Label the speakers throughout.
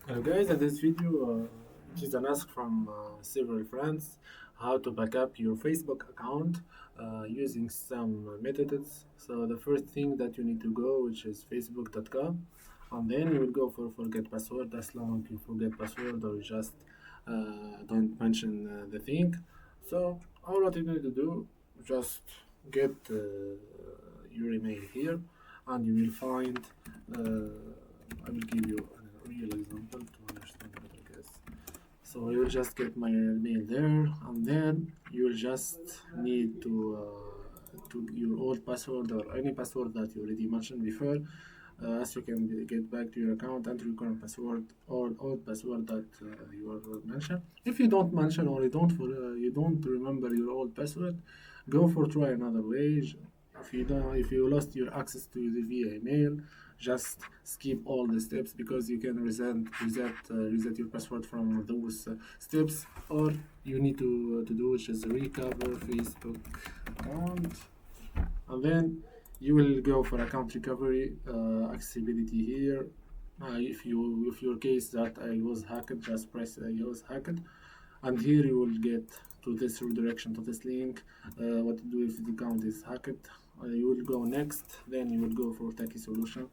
Speaker 1: Hello guys, in this video it is an ask from several friends how to back up your Facebook account using some methods. So the first thing that you need to go, which is facebook.com, and then you will go for forget password as long you forget password or you just don't mention the thing. So all what you need to do, just get your email here and you will find I will give you a real example to understand better, guys. So you'll just get my mail there, and then you'll just need to your old password or any password that you already mentioned before. As you can get back to your account, enter your current password or old password that you are mentioned. If you don't mention or you don't remember your old password, go for try another way. If you lost your access to the via email, just skip all the steps because you can reset your password from those steps. Or you need to do which is recover Facebook account, and then you will go for account recovery accessibility here. If your case that I was hacked, just press I was hacked, and here you will get to this redirection to this link. What to do if the account is hacked? You will go next, then you will go for Taki solution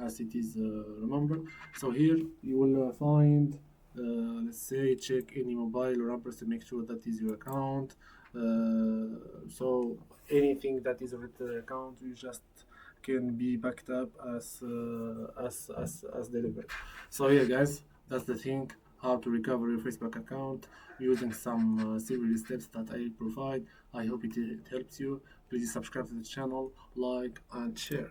Speaker 1: as it is remember. So here you will find let's say check any mobile or address to make sure that is your account. So anything that is with the account you just can be backed up as delivered. So yeah guys, that's the thing, how to recover your Facebook account using some several steps that I provide. I hope it helps you. Please subscribe to the channel, like and share.